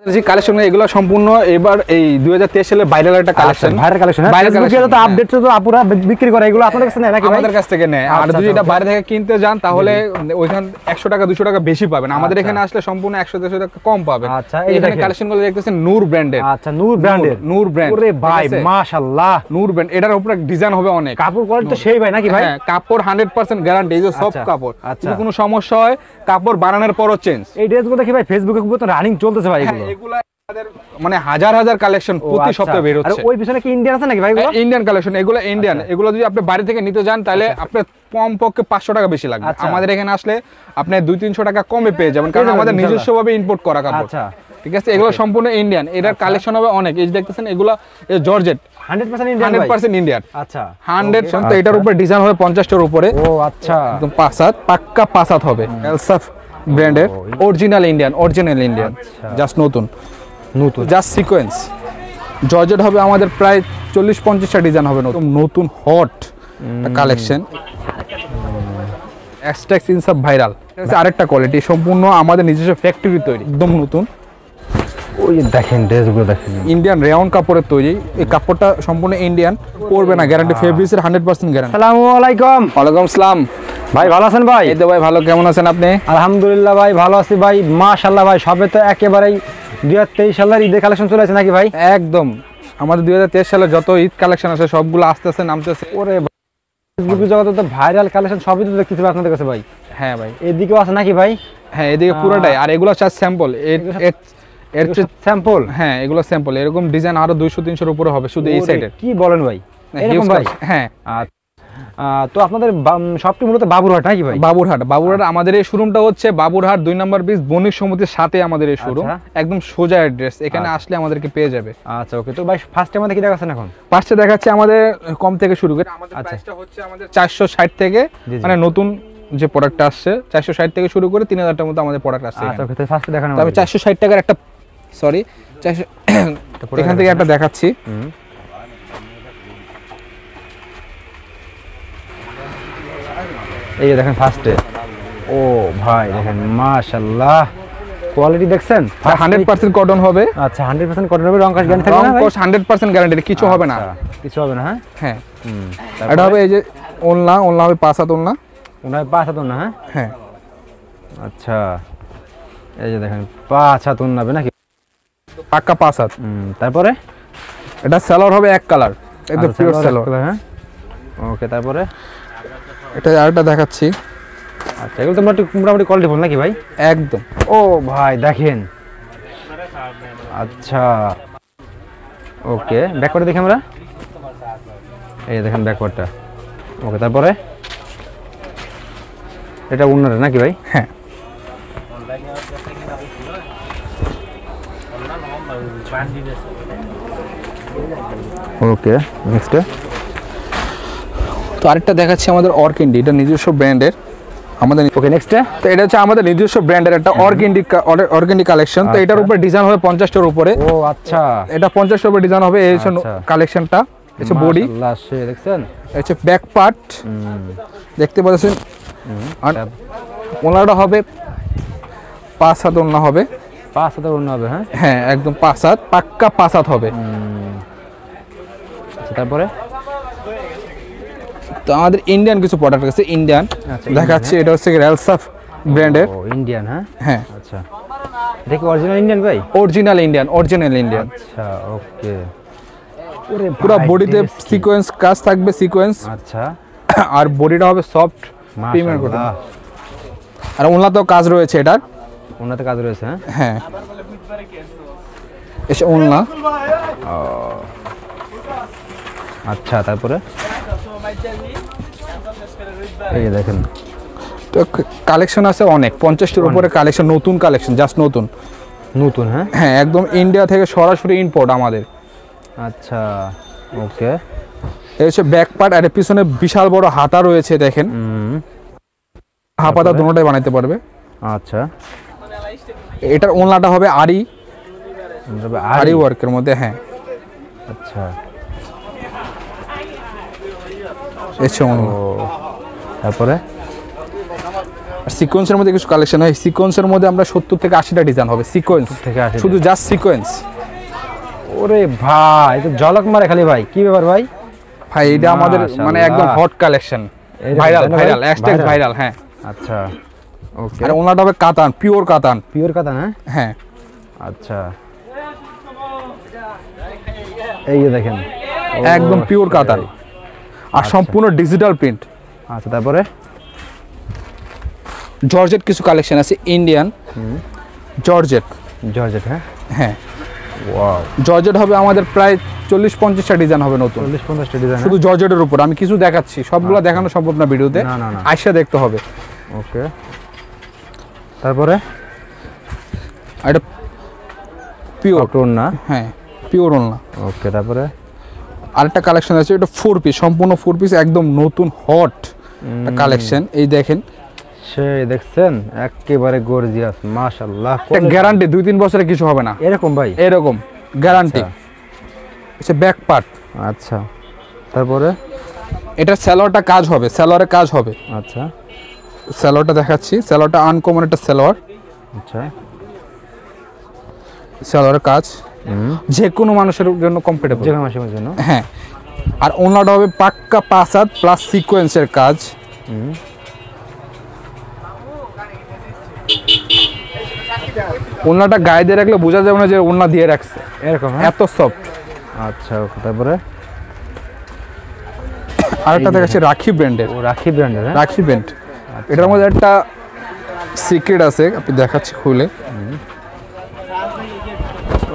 যে কালেকশন এগুলো সম্পূর্ণ এবার এই 2023 সালের ভাইরাল একটা collection. Viral collection, viral collection তো আপডেট তো আপুরা বিক্রি করে, এগুলো আপনাদের কাছে নেয় নাকি ভাই? আমাদের কাছ থেকে নেয়। আর যদি এটা বাইরে থেকে কিনতে যান তাহলে ওইখান 100 টাকা 200 টাকা বেশি পাবেন। আমাদের এখানে আসলে সম্পূর্ণ 100-150 টাকা কম পাবেন। আচ্ছা, এখানে কালেকশনগুলো দেখতেছেন নূর ব্র্যান্ডের। আচ্ছা, নূর ব্র্যান্ডের। নূর ব্র্যান্ড। ওরে ভাই মাশাআল্লাহ, নূর ব্র্যান্ড। এটার উপরে ডিজাইন হবে অনেক। কাপড় কোয়ালিটি তো সেই ভাই নাকি ভাই? হ্যাঁ, কাপড় 100% গ্যারান্টি। এই যে সব কাপড়, যদি কোনো সমস্যা হয় কাপড় বানানোর পরও চেঞ্জ। এই ড্রেসগুলো দেখি ভাই ফেসবুকে খুব তো রানিং চলতেছে ভাই। এগুলো মানে হাজার হাজার কালেকশন প্রতি সপ্তাহে বের হচ্ছে। আর ওই পিছনে কি ইন্ডিয়ান আছে নাকি ভাই? এগুলো ইন্ডিয়ান কালেকশন। এগুলো ইন্ডিয়ান। এগুলো যদি আপনি বাইরে থেকে নিতে যান তাহলে আপনার কমপক্ষে 500 টাকা বেশি লাগবে। আমাদের এখানে আসলে আপনি 200-300 টাকা কমে পেয়ে যাবেন, কারণ আমাদের নিজস্বভাবে ইম্পোর্ট করা কাপড়। আচ্ছা, ঠিক আছে। এগুলো সম্পূর্ণ ইন্ডিয়ান। এটার কালেকশন হবে অনেক। এই যে দেখতেছেন এগুলো জর্জেট 100% ইন্ডিয়ান। 100% ইন্ডিয়ান। আচ্ছা, 100%। তো এটার উপরে ডিজাইন হবে 50টার উপরে। ও আচ্ছা, একদম পাসাত, পাক্কা পাসাত হবে। এলসাফ ব্র্যান্ডের original Indian, original Indian, just নতুন জাস্ট সিকোয়েন্স। জর্জেট হবে আমাদের প্রায় 40-50টা ডিজাইন হবে নতুন নতুন হট কালেকশন। এক্সট্রাক্স ইনসাফ ভাইরাল। আরেকটা কোয়ালিটি সম্পূর্ণ আমাদের নিজস্ব ফ্যাক্টরি তৈরি, একদম নতুন। ওই দেখেন ড্রেসগুলো দেখেন, ইন্ডিয়ান রেয়ন কাপড়ের তৈরি। এই কাপড়টা সম্পূর্ণ ইন্ডিয়ান, পরবে না গ্যারান্টি, ফেব্রিক্সের 100% গ্যারান্টি। আসসালামু আলাইকুম। ওয়ালাইকুম আসসালাম ভাই, ভালো আছেন ভাই? এই তো ভাই ভালো, কেমন আছেন আপনি? আলহামদুলিল্লাহ ভাই, ভালো আছি ভাই, মাশাআল্লাহ ভাই। সবে তো একেবারেই 2023 সালের ঈদের কালেকশন চলে আসে নাকি ভাই? একদম। আমাদের 2023 সালে যত ঈদ কালেকশন আছে সবগুলো আস্তে আস্তে নামতেছে। ওরে ফেসবুক জগতে তো ভাইরাল কালেকশন সবই তো দেখতেছি আপনাদের কাছে ভাই। হ্যাঁ ভাই, এদিকেও আছে নাকি ভাই? হ্যাঁ এদিকে পুরোটাই। আর এগুলো হচ্ছে স্যাম্পল। এর স্যাম্পল। হ্যাঁ এগুলো স্যাম্পল। এরকম ডিজাইন আরো 200-300 এর উপরে হবে শুধু এই সাইডের। কি বলেন ভাই? এরকম ভাই? হ্যাঁ। তো আপনাদের শপটি মূলত বাবুরহাট নাকি ভাই? বাবুরহাট। আমাদের এই শোরুমটা হচ্ছে বাবুরহাট 2 নম্বর ব্রিজ বণিক সমিতির সাথে আমাদের এই শোরুম। একদম সোজা অ্যাড্রেস, এখানে আসলে আমাদেরকে পেয়ে যাবে। আচ্ছা, ওকে। তো ভাই ফার্স্ট টাইম কি দেখাচ্ছেন এখন? ফার্স্টে দেখাচ্ছে আমাদের কম থেকে শুরু করে। আমাদের প্রাইসটা হচ্ছে আমাদের 460 থেকে, মানে নতুন যে প্রোডাক্টটা আসছে 460 থেকে শুরু করে 3000 টাকার মতো আমাদের প্রোডাক্ট আসছে। আচ্ছা, ওকে। তো ফার্স্টে দেখানো আমি 460 টাকার একটা, সরি 400 এখান থেকে একটা দেখাচ্ছি। এই যে দেখেন ফার্স্টে। ও ভাই দেখেন মাশাআল্লাহ, কোয়ালিটি দেখছেন? 100% কটন হবে। আচ্ছা, 100% কটন হবে। রং কস গ্যারান্টি থাকবে না ভাই? 100% গ্যারান্টি, কিছু হবে না। কিছু হবে না। হ্যাঁ হ্যাঁ। এটা হবে এই যে ওলনা হবে 5 হাত ওলনা। ওনার 5 হাত ওলনা। হ্যাঁ হ্যাঁ। আচ্ছা, এই যে দেখেন 5 হাত ওলনা হবে নাকি? পাক্কা 5 হাত। তারপরে এটা সালোয়ার হবে এক কালার, একদম পিওর সালোয়ার। হ্যাঁ, ওকে। তারপরে এটা আরেকটা দেখাচ্ছি। আচ্ছা, এগুলো তো মোটামুটি কোয়ালিটি ভালো নাকি ভাই? একদম। ও ভাই দেখেন। আচ্ছা, ওকে। ব্যাকওয়ার্ড দেখি আমরা। এই দেখেন ব্যাকওয়ার্ডটা। ওকে। তারপরে এটা ওন্নাটা নাকি ভাই? হ্যাঁ। ওকে, নেক্সট। তো আরেকটা দেখাচ্ছি আমাদের অর্কিন্ডি, এটা নিজস্ব ব্র্যান্ডের আমাদের। ওকে, নেক্সট। তো এটা হচ্ছে আমাদের নিজস্ব ব্র্যান্ডের একটা অর্কিন্ডি কালেকশন। তো এটার উপরে ডিজাইন হবে 50টার উপরে। ও আচ্ছা, এটা 50টার উপরে ডিজাইন হবে। এই কালেকশনটা হচ্ছে বডি, মাশাআল্লাহ সে দেখছেন। হচ্ছে ব্যাক পার্ট দেখতে পাচ্ছেন। আর ওনাটা হবে 5 হাত ওনা হবে। 5 হাত ওনা হবে। হ্যাঁ হ্যাঁ, একদম 5 হাত, পাক্কা 5 হাত হবে। আচ্ছা, তারপরে তো আমাদের ইন্ডিয়ান কিছু প্রোডাক্ট আছে। ইন্ডিয়ান দেখাচ্ছি। এটা হচ্ছে এলসাফ ব্র্যান্ডের। ও ইন্ডিয়ান। হ্যাঁ হ্যাঁ। আচ্ছা, দেখি অরিজিনাল ইন্ডিয়ান ভাই? Original Indian, original Indian. আচ্ছা, ওকে। পুরো বডিতে সিকোয়েন্স কাজ থাকবে, সিকোয়েন্স। আচ্ছা, আর বডিটা হবে সফট প্রিমিয়াম কটন। আর ওনাতেও কাজ রয়েছে, এটার ওনাতে কাজ রয়েছে। হ্যাঁ, এসে ওনা। আচ্ছা, তারপরে এই দেখেন। তো কালেকশন আছে অনেক, 50টার উপরে কালেকশন, নতুন কালেকশন, জাস্ট নতুন। হ্যাঁ হ্যাঁ, একদম ইন্ডিয়া থেকে সরাসরি ইম্পোর্ট আমাদের। আচ্ছা, ওকে। এই হচ্ছে ব্যাক পার্ট। আর পিছনে বিশাল বড় হাতা রয়েছে, দেখেন। হাপাতা দুটোটাই বানাইতে পারবে। আচ্ছা, এটার ওনাটা হবে আরি ওয়ার্কের মধ্যে। হ্যাঁ। আচ্ছা, এসে ওনা। তারপরে আর সিকোয়েন্সের মধ্যে কিছু কালেকশন হয়, সিকোয়েন্সের মধ্যে আমরা 70 থেকে 80টা ডিজাইন হবে সিকোয়েন্স থেকে 80 শুধু জাস্ট সিকোয়েন্স। ওরে ভাই এটা ঝলক মারে খালি ভাই, কি ব্যাপার ভাই? ভাই এটা আমাদের মানে একদম hot collection, viral viral hashtag viral. হ্যাঁ আচ্ছা ওকে। আর ওনাটা হবে কাতান, পিওর কাতান। পিওর কাতান? হ্যাঁ হ্যাঁ আচ্ছা এই যে দেখেন একদম পিওর কাতান আর সম্পূর্ণ ডিজিটাল প্রিন্ট। আচ্ছা তারপরে জর্জেট কিছু কালেকশন আছে ইন্ডিয়ান জর্জেট। জর্জেট? হ্যাঁ হ্যাঁ ওয়াও, জর্জেট হবে আমাদের প্রায় 40-50টা ডিজাইন হবে নতুন, 40-50টা ডিজাইন শুধু জর্জেটের উপর। আমি কিছু দেখাচ্ছি, সবগুলো দেখানো সম্ভব না ভিডিওতে, না না না আয়শা দেখতে হবে। ওকে তারপরে এটা পিওর টোন না? হ্যাঁ পিওর ওড়না। ওকে তারপরে আরেকটা কালেকশন আছে, এটা 4 পিস, সম্পূর্ণ 4 পিস একদম নতুন হট কালেকশন। এই দেখেন সেই দেখছেন একেবারে গর্জিয়াস মাশাআল্লাহ, এটা গ্যারান্টি 2-3 বছরে কিছু হবে না এরকম ভাই? এরকম গ্যারান্টি। এটা ব্যাক পার্ট। আচ্ছা তারপরে এটা সালোয়ারটা কাজ হবে, সালোয়ারে কাজ হবে। আচ্ছা সালোয়ারটা দেখাচ্ছি, সালোয়ারটা আনকমন একটা সালোয়ার, আচ্ছা সালোয়ারের কাজ যে কোনো মানুষের জন্য কমফোর্টেবল, যে কোনো মাসের জন্য। হ্যাঁ আর ওনাটা হবে পাক্কা 5 হাত প্লাস সিকোয়েন্সের কাজ। ওনাটা গায়ে দিয়ে রাখলে বোঝা যাবে না যে ওনা দিয়ে রাখছে, এরকম এত সফট। আচ্ছা ওকে তারপরে আরেকটা দেখাচ্ছি রাখি ব্র্যান্ডের। ও রাখি ব্র্যান্ডের? রাখি ব্র্যান্ড, এটার মধ্যে একটা সিক্রেট আছে, আপনি দেখাচ্ছি খুলে।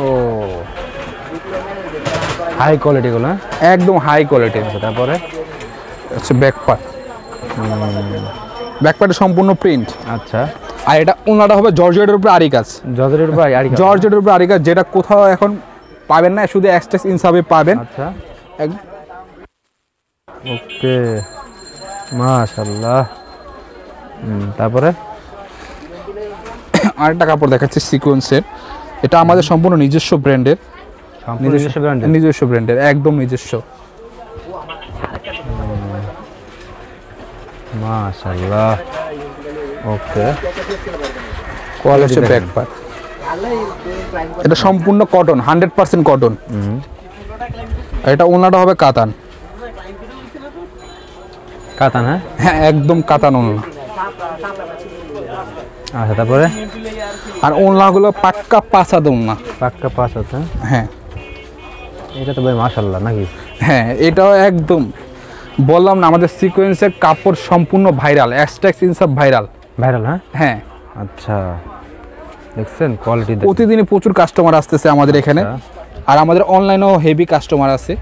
ও হাই কোয়ালিটি গুলো? একদম হাই কোয়ালিটি। তারপরে হচ্ছে ব্যাক পার্ট, ব্যাক পার্টে সম্পূর্ণ প্রিন্ট। আচ্ছা আর এটা ওনাটা হবে জর্জেটের উপরে আরি কাজ। জর্জেটের উপর আরি কাজ? জর্জেটের উপরে আরি কাজ, যেটা কোথাও এখন পাবেন না, শুধু এক্সট্রা ইনসাবে পাবেন। আচ্ছা ওকে মাশাআল্লাহ। তারপরে আরেকটা কাপড় দেখাচ্ছি সিকোয়েন্সের, এটা আমাদের সম্পূর্ণ নিজস্ব ব্র্যান্ডের, নিজস্ব ব্র্যান্ডের একদম নিজস্ব। মাশাআল্লাহ ওকে। কোয়ালিটি ব্যাক পার্ট, এটা সম্পূর্ণ কটন, 100% কটন। এটা ওনাটা হবে কাতান। কাতান? হ্যাঁ হ্যাঁ একদম কাতান ওনা। আচ্ছা তারপরে আর ওনাগুলো পাক্কা 5 হাত ওনা, পাক্কা 5 হাত? হ্যাঁ এটা তো ভাই মাশাআল্লাহ নাকি? হ্যাঁ এটাও একদম বললাম না, আমাদের সিকোয়েন্সের কাপড় সম্পূর্ণ ভাইরাল, এক্সট্রাক্স ইনসাব ভাইরাল। ভাইরাল? হ্যাঁ হ্যাঁ আচ্ছা দেখছেন কোয়ালিটি? প্রতিদিনই প্রচুর কাস্টমার আসতেছে আমাদের এখানে। আর আমাদের অনলাইনেও হেভি কাস্টমার আছে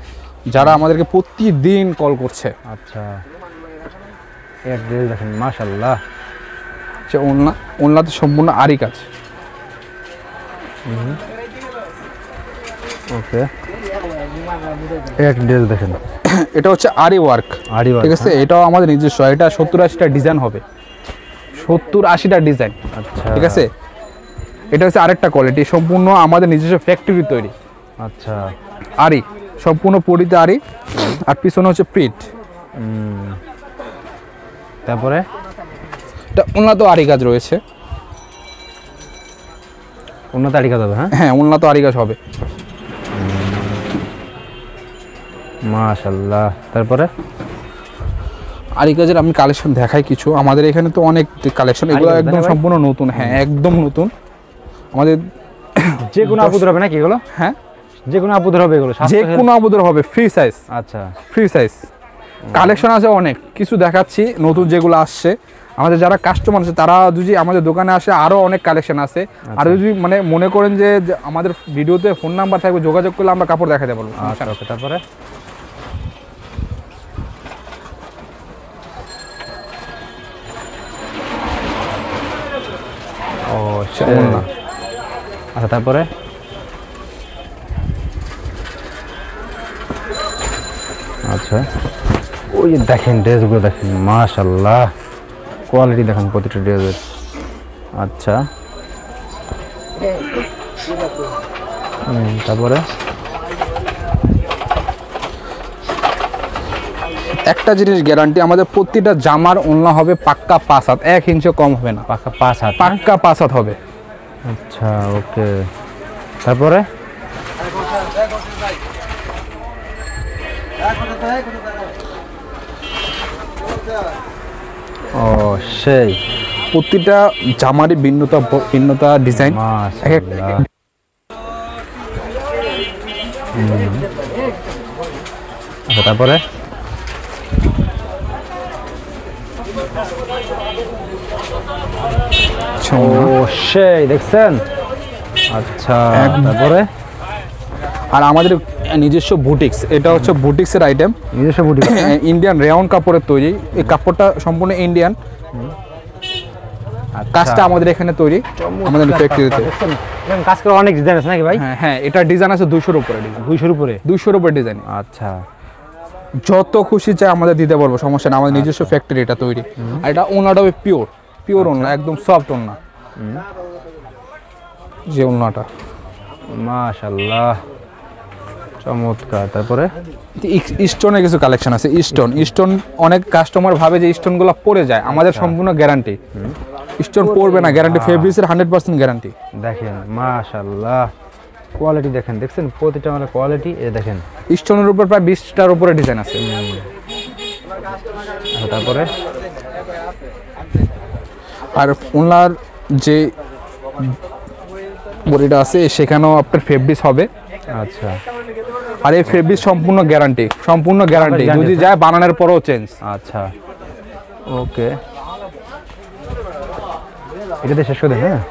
যারা আমাদেরকে প্রতিদিন কল করছে। আচ্ছা এক ড্রেস দেখেন মাশাআল্লাহ, যে ওনলাতে সম্পূর্ণ আরি কাজ। ওকে এক ড্রেস দেখেন, এটা হচ্ছে আরি ওয়ার্ক, ঠিক আছে? এটাও আমাদের নিজস্ব, এটা 70-80টা ডিজাইন হবে, 70-80টা ডিজাইন। আচ্ছা ঠিক আছে, এটা হচ্ছে আরেকটা কোয়ালিটি, সম্পূর্ণ আমাদের নিজস্ব ফ্যাক্টরি তৈরি। আচ্ছা আরি সম্পূর্ণ পরিতে আরি, আর পিছনে হচ্ছে প্রিন্ট। তারপরে এটা উন্নত আরি কাজ রয়েছে, উন্নত আরি কাজ হবে? হ্যাঁ উন্নত আরি কাজ হবে। মাশাআল্লাহ। তারপরে আরি কাজের আমি কালেকশন দেখাই কিছু, আমাদের এখানে তো অনেক কালেকশন, এগুলো একদম সম্পূর্ণ নতুন। হ্যাঁ একদম নতুন, আমাদের যে কোনো আপুদের হবে নাকি এগুলো? হ্যাঁ যে কোনো আপুদের হবে এগুলো? যে কোনো আপুদের হবে, ফ্রি সাইজ। আচ্ছা ফ্রি সাইজ কালেকশন আছে অনেক কিছু, দেখাচ্ছি নতুন যেগুলো আসছে। আমাদের যারা কাস্টমার আছে তারা যদি আমাদের দোকানে আসে, আরও অনেক কালেকশন আছে। আর যদি মানে মনে করেন যে আমাদের ভিডিওতে ফোন নাম্বার থাকবে, যোগাযোগ করলে আমরা কাপড় দেখাতে পারবো। ওকে তারপরে ও আচ্ছা তারপরে আচ্ছা ওই যে দেখেন ড্রেসগুলো দেখেন মাশাআল্লাহ, কোয়ালিটি দেখেন প্রতিটা ড্রেসের। আচ্ছা তারপরে একটা জিনিস গ্যারান্টি, আমাদের প্রতিটা জামার ওড়না হবে পাক্কা 5 হাত, 1 ইঞ্চিও কম হবে না, পাকা 5 হাত। পাক্কা 5 হাত হবে। আচ্ছা ওকে, তারপরে ও সেই প্রতিটা জামারই ভিন্নতা ডিজাইন। মাশাআল্লাহ। আচ্ছা তারপরে ও সেই দেখছেন। আচ্ছা তারপরে আর আমাদের নিজস্ব বুটিক্স, এটা হচ্ছে বুটিক্সের আইটেম, নিজস্ব বুটিক। ইন্ডিয়ান রেয়ন কাপড়ের তৈরি। এই কাপড়টা সম্পূর্ণ ইন্ডিয়ান, কাজটা আমাদের এখানে তৈরি আমাদের ফ্যাক্টরিতে। কাজ করে অনেক ডিজাইন আছে নাকি ভাই? হ্যাঁ হ্যাঁ, এটা ডিজাইন আছে 200-এর উপরে, 200-এর উপরে, 200-এর উপরে ডিজাইন। আচ্ছা যত খুশি চাই আমাদের দিতে পারবো, সমস্যা না, আমাদের নিজস্ব ফ্যাক্টরি এটা তৈরি। আর এটা ওনাটা পিওর ওনা, একদম সফট ওনা, যে ওনাটা। মাশাআল্লাহ চমৎকার। তারপরে স্টোনের কিছু কালেকশন আছে। স্টোন অনেক কাস্টমার ভাবে যে স্টোনগুলো পড়ে যায়, আমাদের সম্পূর্ণ গ্যারান্টি, স্টোন পড়বে না, গ্যারান্টি ফেব্রিক্সের 100% গ্যারান্টি। দেখেন মাশাআল্লাহ কোয়ালিটি দেখেন, দেখছেন প্রতিটা মানে কোয়ালিটি। এ দেখেন স্টোনের উপর প্রায় 20টার উপরে ডিজাইন আছে। তারপরে আর ওনার যে বডিটা আছে সেখানেও আপনার ফেব্রিক্স হবে। আচ্ছা আর এই ফেব্রিক সম্পূর্ণ গ্যারান্টি, যদি যায় বানানোর পরেও চেঞ্জ। আচ্ছা ওকে, এটাতে শেষ করে দেন। হ্যাঁ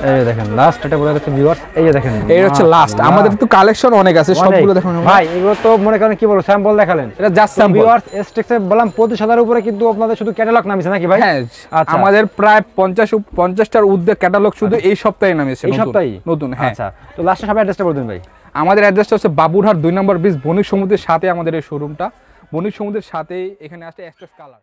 এই দেখেন লাস্ট এটা বলে যাচ্ছে ভিউয়ার্স, এই যে দেখেন এই হচ্ছে লাস্ট। আমাদের তো কালেকশন অনেক আছে, সবগুলো দেখুন ভাই। এগুলো তো মনে করেন কি বলবো, স্যাম্পল দেখালেন, এটা জাস্ট স্যাম্পল। ভিউয়ার্স এসটেক্সে বললাম 25,000 উপরে, কিন্তু আপনাদের শুধু ক্যাটালগ নামিছে নাকি ভাই? হ্যাঁ, আচ্ছা আমাদের প্রায় 50টার ঊর্ধ্বে ক্যাটালগ শুধু এই সপ্তাহে নামিয়েছে, এই সপ্তাহে নতুন। হ্যাঁ আচ্ছা, তো লাস্টে সবাই অ্যাড্রেসটা বলে দিন ভাই। আমাদের অ্যাড্রেসটা হচ্ছে বাবুরহাট 2 নম্বর ব্রিজ, বণিক সমুদ্রের সাথে আমাদের এই শোরুমটা। বণিক সমুদ্রের সাথেই এখানে আসলে এক্সপ্রেস কালার।